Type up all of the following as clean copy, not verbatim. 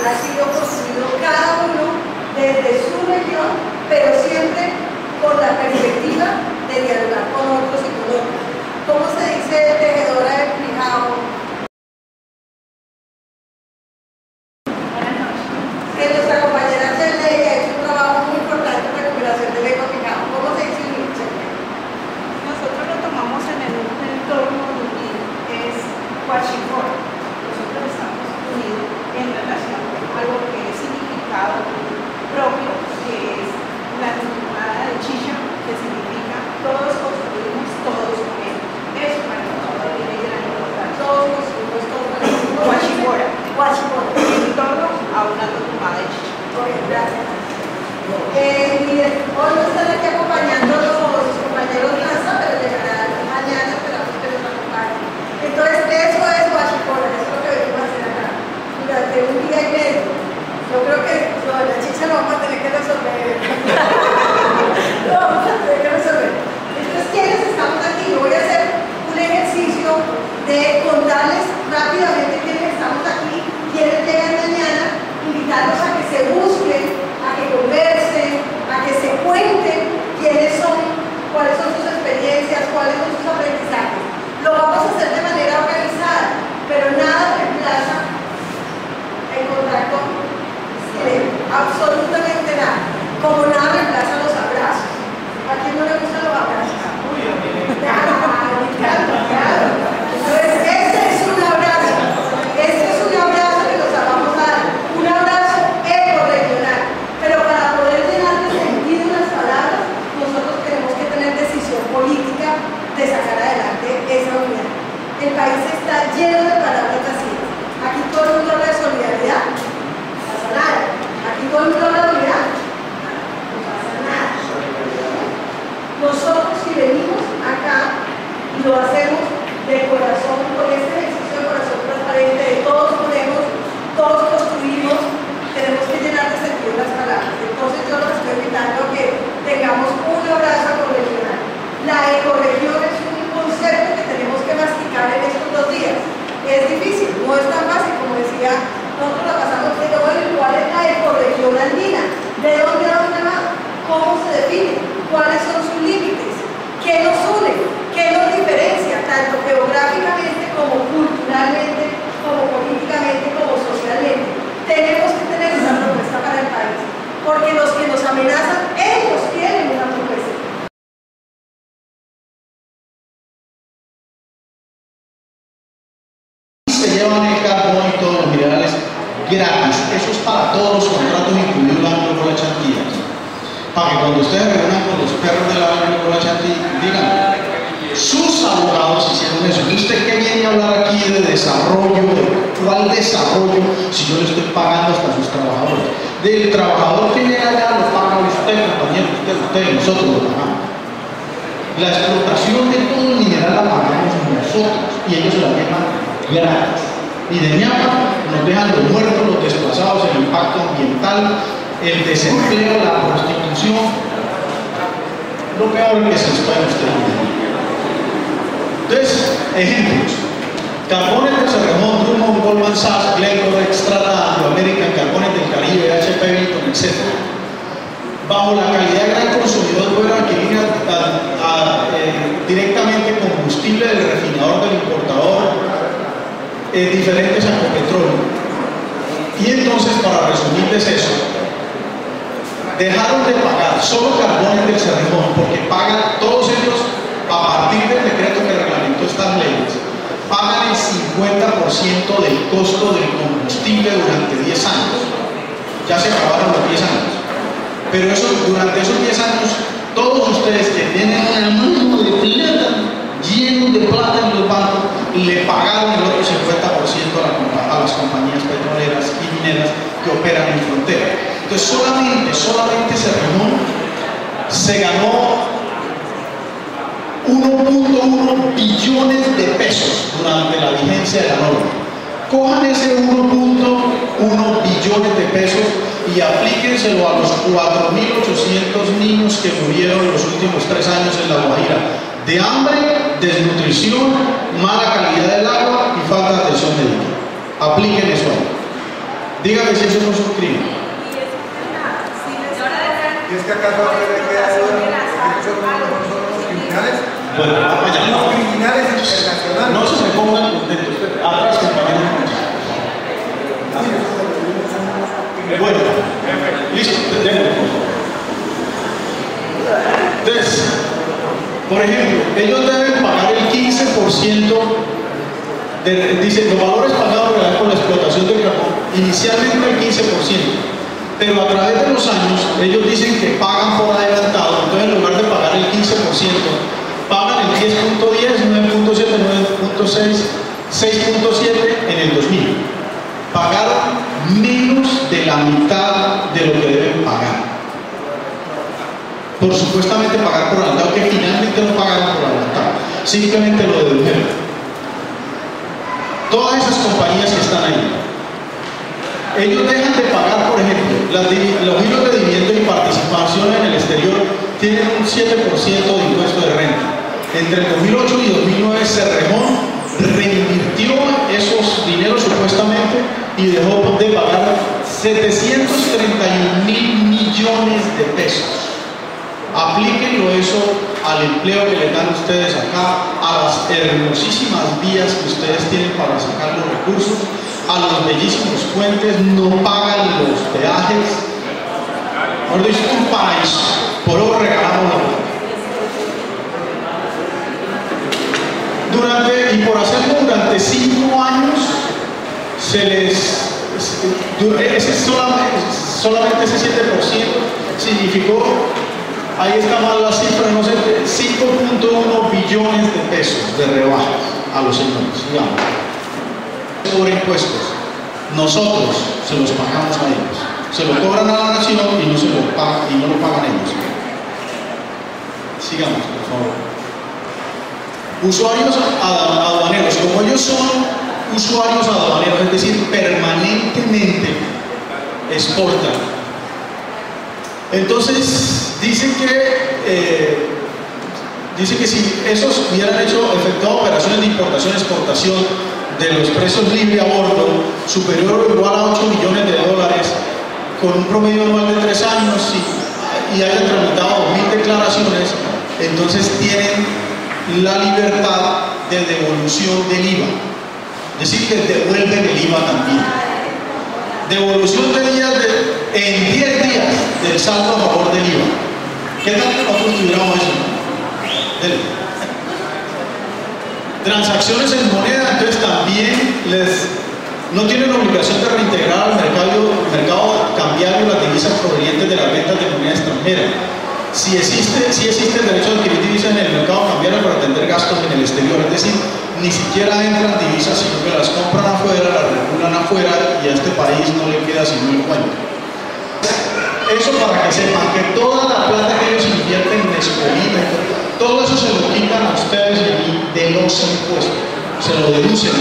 ha sido construido cada uno desde su región, pero siempre con la perspectiva de dialogar con otros y con otros. ¿Cómo se dice tejedora de frijao? Que nuestra compañera Shelley ha hecho un trabajo muy importante en recuperación del ecofrijao. ¿Cómo se dice en Shelley? Nosotros lo tomamos en un entorno unido, es Huachicol. Nosotros estamos unidos en relación a lo que es significado propio, que es la temporada de Chicha, que significa todos construimos, todos comemos. Eso para nosotros tiene gran importancia. Todos construimos, todos construimos. Huachicol. Huachicol. En torno a una tomada de Chicha. Ok, gracias. Miren, hoy no están aquí acompañando los compañeros NASA, pero llegarán mañana, esperamos que nos acompañen. Entonces, eso es Huachicol, eso es lo que venimos a hacer acá, durante un día y medio. Yo creo que lo de la chicha lo vamos a tener que resolver. Lo vamos a tener que resolver. Entonces, ¿quiénes estamos aquí? Yo voy a hacer un ejercicio de contarles rápidamente quiénes estamos aquí, quiénes llegan mañana, invitarlos a que se busquen, a que conversen, a que se cuenten quiénes son, cuáles son sus experiencias, cuáles son sus aprendizajes. Lo vamos a hacer de manera organizada, pero nada reemplaza el contacto directo, absolutamente nada. Como nada reemplaza los abrazos. ¿A quién no le gustan los abrazos? Claro. Entonces, este es un abrazo. Este es un abrazo que nos vamos a dar. Un abrazo ecorregional. Pero para poder llenar de sentido las palabras, nosotros tenemos que tener decisión política de sacar adelante esa unidad. El país está lleno de palabras vacías. Aquí todo el mundo habla de solidaridad, no pasa nada. Aquí todo el mundo habla de unidad, no pasa nada. Nosotros, si venimos acá y lo hacemos de corazón, con este ejercicio de corazón transparente, de todos ponemos, todos construimos, tenemos que llenar de sentido las palabras. Entonces yo los estoy invitando a que tengamos un abrazo ecorregional. La ecorregión es un concepto que tenemos que masticar en estos 2 días. Es difícil, no es tan fácil, como decía, nosotros la pasamos diciendo, bueno, ¿cuál es la ecorregión andina? ¿De dónde a dónde va? ¿Cómo se define? ¿Cuáles son sus límites? ¿Qué nos une? ¿Qué nos diferencia? Tanto geográficamente como culturalmente, como políticamente, como socialmente. Tenemos que tener una propuesta para el país, porque los que nos amenazan, ellos tienen una propuesta. Se llevan el carbón y todos los minerales gratis. Eso es para todos los contratos, incluido la Agrocholachantía. Para que cuando ustedes reúnan con los perros de la Agrocholachantía, digan, sus abogados hicieron eso. ¿Y usted qué viene a hablar aquí de desarrollo? ¿De cuál desarrollo? Si yo le estoy pagando hasta a sus trabajadores. Del trabajador que llega allá lo paga usted, compañero, usted, nosotros lo pagamos. La explotación de todo el mineral la pagamos nosotros y ellos se la dejan gratis. Y de ñapa nos dejan los muertos, los desplazados, el impacto ambiental, el desempleo, la prostitución, lo peor que se les puede mostrar. Entonces, ejemplos: Carbones de Cerrejón, Drummond, Goldman Sachs, Glencore, Xstrata, Anglo-American, Carbones del Caribe, HP, Bilton, etc. Bajo la calidad de gran consumidor fueron adquiridas directamente combustible del refinador, del importador, diferentes a Ecopetróleo. Y entonces, para resumirles eso, dejaron de pagar solo Carbones del Cerrejón, porque pagan todos ellos, a partir del decreto que reglamentó estas leyes, pagan el 50% del costo del combustible durante 10 años. Ya se acabaron los 10 años. Pero eso, durante esos 10 años, todos ustedes que tienen una mano de plata, lleno de plata en los bancos, le pagaron el otro 50% a las compañías petroleras y mineras que operan en frontera. Entonces solamente Cerrejón se ganó 1.1 billones de pesos durante la vigencia de la norma. Cojan ese 1.1 billones de pesos y aplíquenselo a los 4.800 niños que murieron en los últimos 3 años en La Guajira, de hambre, desnutrición, mala calidad del agua y falta de atención médica. Apliquen eso ahí. Dígame si eso no es un crimen. ¿Y es que acaso se le queda duda que son los criminales? Bueno, vaya. Los criminales internacionales. No se pongan contentos. Atrás, compañeros. Bueno, listo. Entonces, por ejemplo, ellos deben pagar el 15%. Dice, los valores pagados por la explotación del carbón, inicialmente el 15%, pero a través de los años ellos dicen que pagan por adelantado, entonces en lugar de pagar el 15%, pagan el 10.10, 9.7, 9.6, 6.7 en el 2000. Pagaron menos de la mitad de lo que deben pagar. Por supuestamente pagar por adelantado, que finalmente no pagaron por adelantado, simplemente lo dedujeron. Todas esas compañías que están ahí, ellos dejan de pagar, por ejemplo, los hilos de dividendo y participación en el exterior tienen un 7% de impuesto de renta. Entre el 2008 y 2009 Cerrejón reinvirtió esos dineros supuestamente y dejó de pagar 731.000 millones de pesos. Aplíquenlo eso al empleo que le dan ustedes acá, a las hermosísimas vías que ustedes tienen para sacar los recursos, a los bellísimos puentes, no pagan los peajes. Por eso es un paraíso, por eso regalamos la plata. Y por hacerlo durante 5 años, se les solamente ese 7% significó, ahí está mal la cifra, no sé, 5.1 billones de pesos de rebajas a los señores, digamos. Por impuestos, nosotros se los pagamos a ellos, se lo cobran a la nación y no lo pagan ellos. Sigamos, por favor. Usuarios aduaneros, como ellos son usuarios aduaneros, es decir, permanentemente exportan. Entonces, dice que si esos hubieran efectuado operaciones de importación y exportación de los precios libre a bordo superior o igual a 8 millones de dólares con un promedio anual de 3 años y hayan tramitado 2.000 declaraciones, entonces tienen la libertad de devolución del IVA. Es decir, les devuelven el IVA también. Devolución de días en 10 días del saldo a favor del IVA. ¿Qué tal que nosotros tuviéramos eso? Transacciones en moneda, entonces también no tienen obligación de reintegrar al mercado cambiario las divisas provenientes de las ventas de moneda extranjera. Sí existe el derecho a adquirir divisas en el mercado cambiario para atender gastos en el exterior, es decir, ni siquiera entran divisas, sino que las compran afuera, las regulan afuera y a este país no le queda sino el cuento. Eso para que sepan que toda la plata que ellos invierten en Escolina, todo eso se lo quitan a ustedes y a mí de los impuestos, se lo deducen.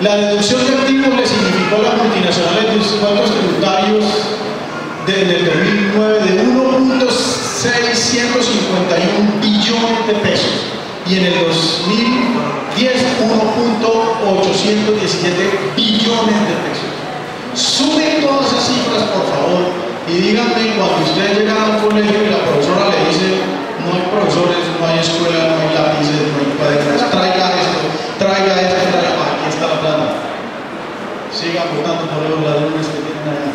La deducción de activos le significó a las multinacionales de impuestos tributarios desde el 2009 de 1.651 billones de pesos y en el 2010 1.817 billones de pesos. Sumen todas esas cifras, por favor, y díganme cuando ustedes llegan a un colegio y la profesora le dice no hay profesores, no hay escuela, no hay lápices, no hay cuadernos, traiga esto, aquí está la plata. Sigan votando por los ladrones que tienen allá.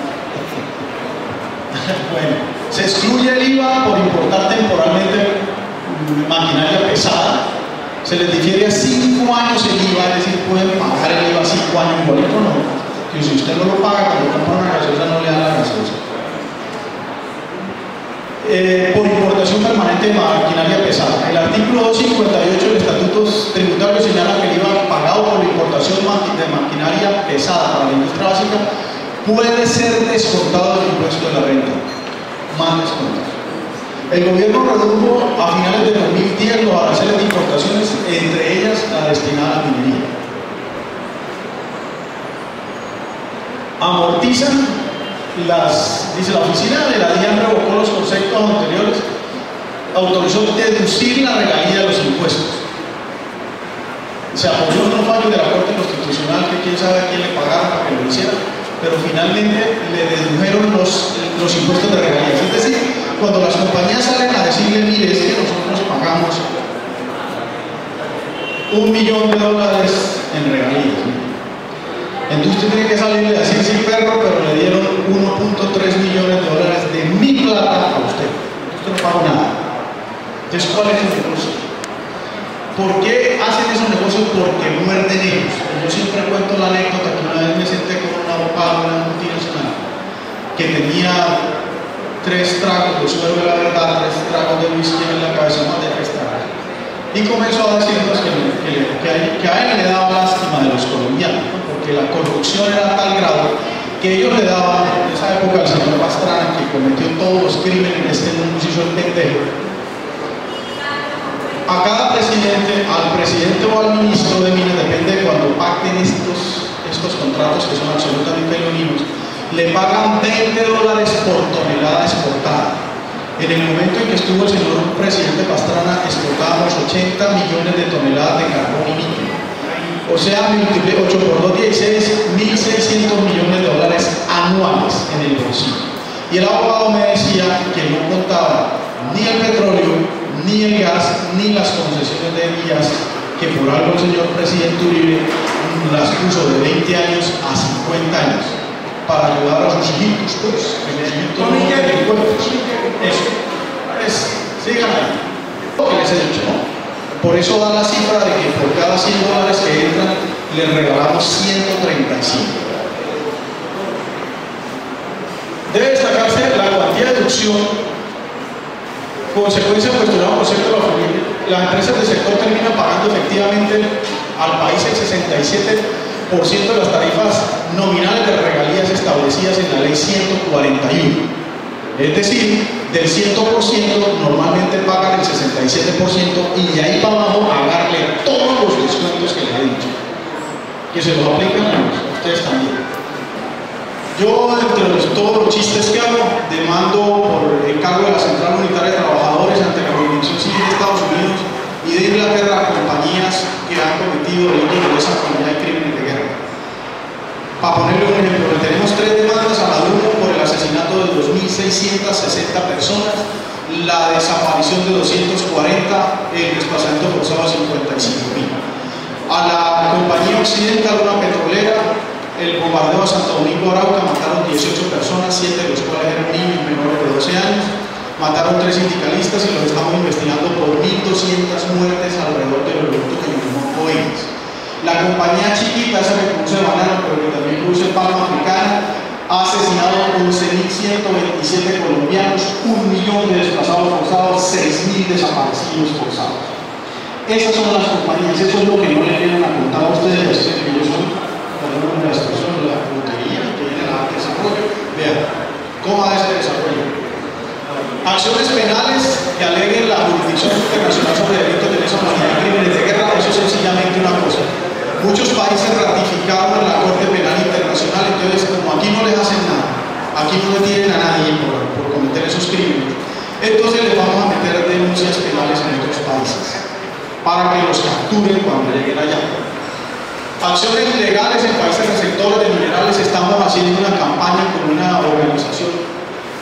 Bueno, se excluye el IVA por importar temporalmente maquinaria pesada. Se les difiere a 5 años el IVA, es decir, pueden pagar el IVA 5 años igualito, no. Que si usted no lo paga, cuando compra una gaseosa no le dan la gaseosa. Por importación permanente de maquinaria pesada. El artículo 258 del Estatuto Tributario señala que el IVA pagado por la importación de maquinaria pesada para la industria básica puede ser descontado del impuesto de la renta, más descontado. El gobierno redujo a finales de 2010 los aranceles de importaciones, entre ellas la destinada a la minería. Amortizan dice la oficina de la DIAN revocó los conceptos anteriores, autorizó deducir la regalía de los impuestos. Se apoyó en un fallo de la Corte Constitucional constitucional que quién sabe a quién le pagaron para que lo hiciera, pero finalmente le dedujeron los impuestos de regalías. Es decir, cuando las compañías salen a decirle, mire, es que nosotros pagamos $1 millón en regalías, ¿no? Entonces usted tiene que salirle a decir, sí, perro, pero le dieron $1.3 millones de mi plata a usted. Usted no pagó nada. Entonces, ¿cuál es el negocio? ¿Por qué hacen esos negocios? Porque muerden ellos. Yo siempre cuento la anécdota que una vez me senté con un abogado de una multinacional que tenía 3 tragos de suero de la verdad, 3 tragos de whisky en la cabeza, más de 3 tragos. Y comenzó a decirnos que a él le daba lástima de los colombianos, ¿no? Porque la corrupción era a tal grado que ellos le daban, en esa época, al señor Pastrana, que cometió todos los crímenes en este mundo, se hizo el pendejo. A cada presidente, al presidente o al ministro de Minas, depende de cuando pacten estos contratos que son absolutamente leoninos, le pagan $20 por tonelada exportada. En el momento en que estuvo el señor presidente Pastrana, exportábamos 80 millones de toneladas de carbón y níquel. O sea, 8 por 2, 16, $1.600 millones anuales en el bolsillo. Y el abogado me decía que no contaba ni el petróleo, ni el gas, ni las concesiones de vías, que por algo el señor presidente Uribe las puso de 20 años a 50 años para ayudar a sus hijitos, pues, que los hijitos no tienen impuestos. Eso, sigan ahí. Lo que les he dicho, ¿no? Por eso da la cifra de que por cada $100 que entran, les regalamos 135. Debe destacarse la cuantía de deducción, consecuencia cuestionada por cierto de la familia. Las empresas del sector terminan pagando efectivamente al país el 67% de las tarifas nominales de regalías establecidas en la ley 141. Es decir, del 100% normalmente pagan el 67% y de ahí para abajo a darle todos los descuentos que les he dicho, que se los aplican a ustedes también. Yo, entre todos los chistes que hago, demando por el cargo de la Central Unitaria de Trabajadores ante la Jurisdicción Civil de Estados Unidos y de Inglaterra a compañías que han cometido delitos de lesa humanidad y crímenes de guerra. Para ponerle un ejemplo, tenemos 3 demandas a la DUNO por el asesinato de 2.660 personas, la desaparición de 240, el desplazamiento forzado de 55.000. A la compañía Occidental, una petrolera, el bombardeo a Santo Domingo Arauca, mataron 18 personas, 7 de los cuales eran niños menores de 12 años, mataron 3 sindicalistas y los estamos investigando por 1.200 muertes alrededor del oleoducto que llamamos OEMS. La compañía chiquita, esa que produce banano, pero que también produce palma africana, ha asesinado a 11.127 colombianos, 1 millón de desplazados forzados, 6.000 desaparecidos forzados. Esas son las compañías, eso es lo que no le vienen a contar a ustedes, que yo soy una de las personas de la puntería que viene a dar desarrollo. Vean, ¿cómo va este desarrollo? Acciones penales que aleguen la Jurisdicción Internacional sobre Delitos de Lesa Humanidad y Crímenes de Guerra, eso es sencillamente una cosa. Muchos países ratificaron la Corte Penal Internacional, entonces como aquí no les hacen nada, aquí no detienen a nadie por cometer esos crímenes, entonces les vamos a meter denuncias penales en otros países para que los capturen cuando lleguen allá. Acciones legales en países receptores de minerales, estamos haciendo una campaña con una organización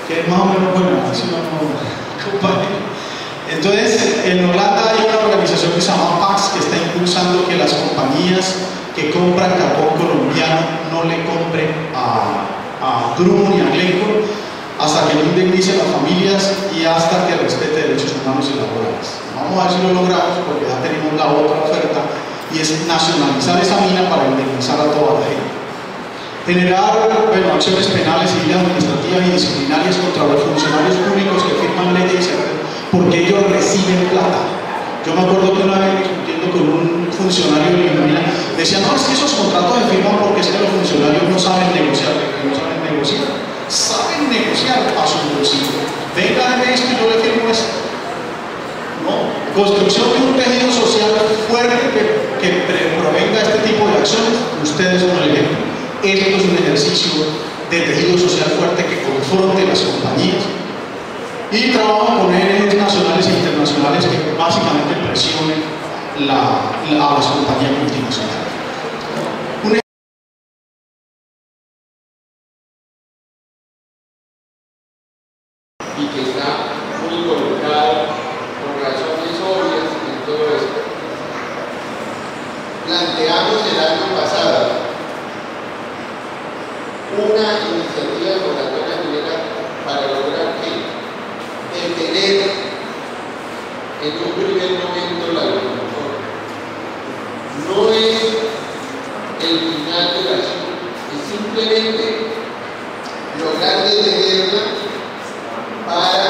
que es más o menos buena, así no, compañero. Entonces, en Holanda hay una organización que se llama PAX que está impulsando que las compañías que compran carbón colombiano no le compren a Grumo ni a Glencore hasta que no indemnice a las familias y hasta que respete derechos humanos y laborales. Vamos a ver si lo logramos porque ya tenemos la otra oferta y es nacionalizar esa mina para indemnizar a toda la gente. Generar acciones penales, civiles, administrativas y disciplinarias contra los funcionarios públicos que firman leyes porque ellos reciben plata. Yo me acuerdo que una vez discutiendo con un funcionario de la mina, decía, no, es que esos contratos se firman porque es que los funcionarios no saben negociar, saben negociar a su bolsillo. Venga, deme esto y yo le firmo esto. ¿No? Construcción de un tejido social fuerte que provenga este tipo de acciones, ustedes son el ejemplo. Esto es un ejercicio de tejido social fuerte que confronte las compañías y trabajo con ONGs nacionales e internacionales que básicamente presionen a las compañías multinacionales. y que está muy colocado por razones obvias en todo esto. Planteamos el año pasado una iniciativa de moratoria minera para lograr que detener en un primer momento la agroinforma. No es el final del asunto, es simplemente lograr detenerla para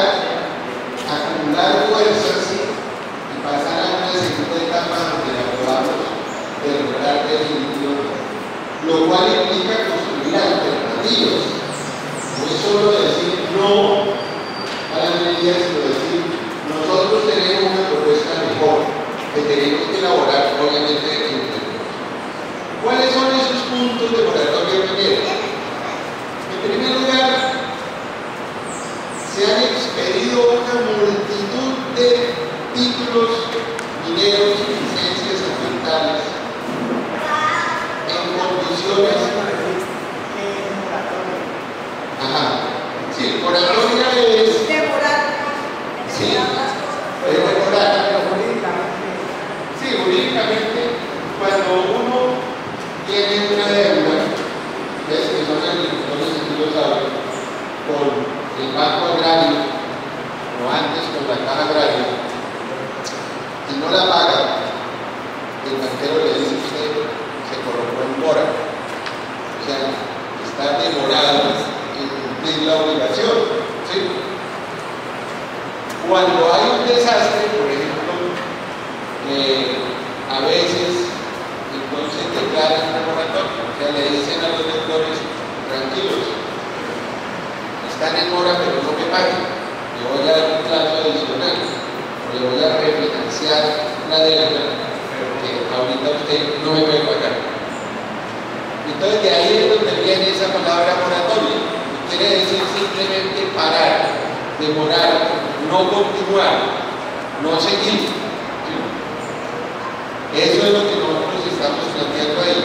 acumular fuerzas y pasar a una segunda etapa donde la podamos derrotar definitivamente, lo cual implica construir alternativas. No es solo decir no a la minería, sino decir nosotros tenemos una propuesta mejor que tenemos que elaborar obviamente entre todos. ¿Cuáles son esos puntos de moratoria minera? En primer lugar, se han expedido una multitud de títulos mineros y licencias ambientales en condiciones. Sí, moratoria es Demorar. Sí. Las cosas. es demorar. Sí, jurídicamente, cuando uno tiene una deuda, ves que son agricultores y lo saben, con el Banco Agrario, o antes con la Caja Agraria, y no la paga, el banquero le dice que usted se colocó en mora. O sea, está demorado en cumplir la obligación. ¿Sí? Cuando hay un desastre, por ejemplo, a veces entonces declaran una moratoria, o sea, le dicen a los deudores, tranquilos, están en mora pero no me paguen, le voy a dar un plazo adicional, o le voy a refinanciar la deuda, porque ahorita usted no me puede pagar. Entonces de ahí es donde viene esa palabra moratoria, que quiere decir simplemente parar, demorar, no continuar, no seguir. ¿Sí? Eso es lo que nosotros estamos planteando ahí.